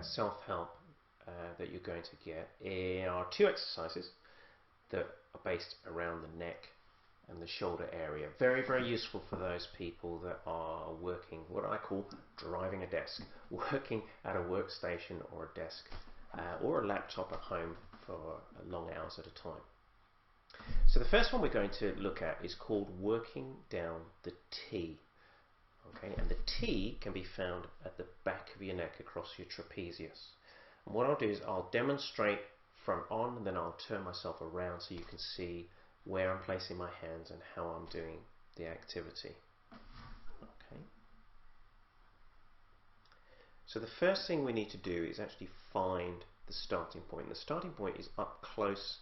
self-help that you're going to get are two exercises that are based around the neck and the shoulder area. Very, very useful for those people that are working, what I call driving a desk, working at a workstation or a desk or a laptop at home for long hours at a time. So the first one we're going to look at is called working down the T. Okay, and the T can be found at the back of your neck across your trapezius. And what I'll do is I'll demonstrate from on, and then I'll turn myself around so you can see where I'm placing my hands and how I'm doing the activity. Okay. So the first thing we need to do is actually find the starting point. The starting point is up close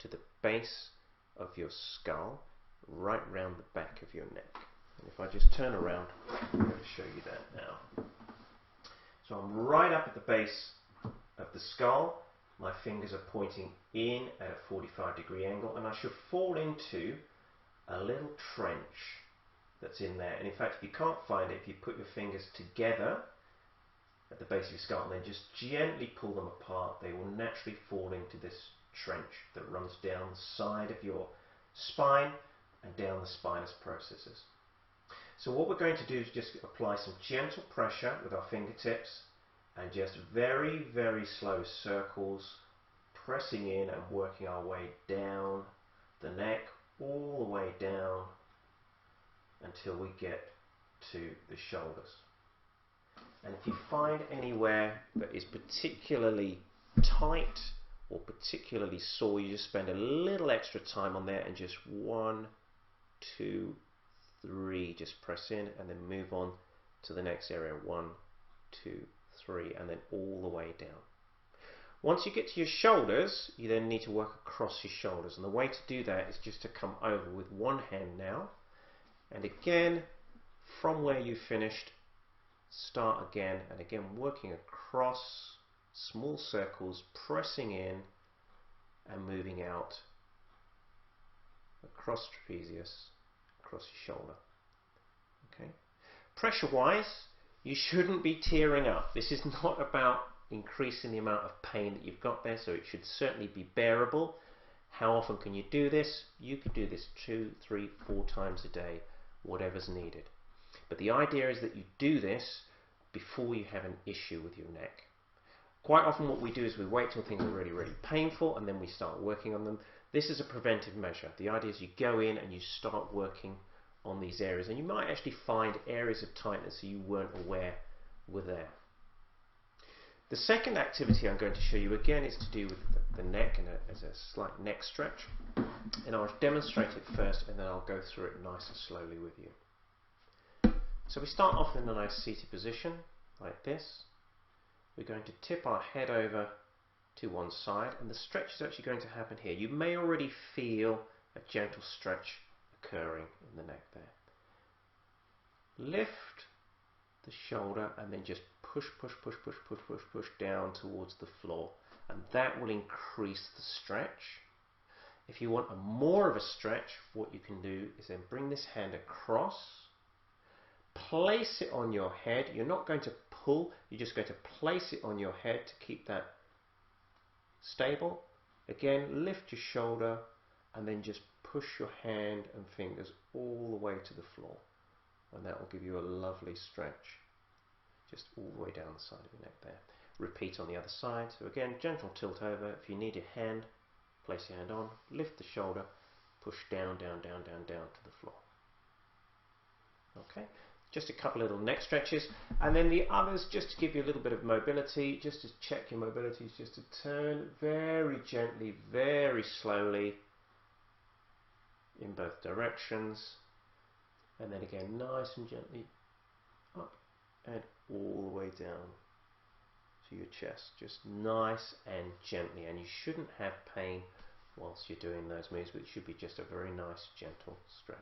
to the base of your skull, right round the back of your neck. And if I just turn around, I'm going to show you that now. So I'm right up at the base of the skull. My fingers are pointing in at a 45-degree angle, and I should fall into a little trench that's in there. And in fact, if you can't find it, if you put your fingers together at the base of your skull and then just gently pull them apart, they will naturally fall into this trench that runs down the side of your spine and down the spinous processes. So what we're going to do is just apply some gentle pressure with our fingertips and just very, very slow circles, pressing in and working our way down the neck, all the way down until we get to the shoulders. And if you find anywhere that is particularly tight or particularly sore, you just spend a little extra time on there and just 1, 2, 3, just press in and then move on to the next area. 1, 2, 3, and then all the way down. Once you get to your shoulders, you then need to work across your shoulders, and the way to do that is just to come over with one hand now, and again from where you finished, start again and again, working across small circles, pressing in and moving out across trapezius, across your shoulder. Okay. Pressure wise, you shouldn't be tearing up. This is not about increasing the amount of pain that you've got there, so it should certainly be bearable. How often can you do this? You could do this 2, 3, 4 times a day, whatever's needed. But the idea is that you do this before you have an issue with your neck. Quite often what we do is we wait till things are really, really painful and then we start working on them. This is a preventive measure. The idea is you go in and you start working on these areas, and you might actually find areas of tightness that you weren't aware were there. The second activity I'm going to show you again is to do with the neck and as a slight neck stretch, and I'll demonstrate it first and then I'll go through it nice and slowly with you. So we start off in a nice seated position like this. We're going to tip our head over to one side, and the stretch is actually going to happen here. You may already feel a gentle stretch occurring in the neck there. Lift the shoulder and then just push, push, push, push, push, push, push down towards the floor, and that will increase the stretch. If you want more of a stretch, what you can do is then bring this hand across, place it on your head. You're not going to pull, you're just going to place it on your head to keep that stable. Again, lift your shoulder and then just push your hand and fingers all the way to the floor, and that will give you a lovely stretch just all the way down the side of your neck there. Repeat on the other side. So again, gentle tilt over. If you need your hand, place your hand on, lift the shoulder, push down, down, down, down, down to the floor. Okay, just a couple little neck stretches, and then the others just to give you a little bit of mobility, just to check your mobility, is just to turn very gently, very slowly in both directions, and then again nice and gently up and all the way down to your chest, just nice and gently. And you shouldn't have pain whilst you're doing those moves, but it should be just a very nice gentle stretch.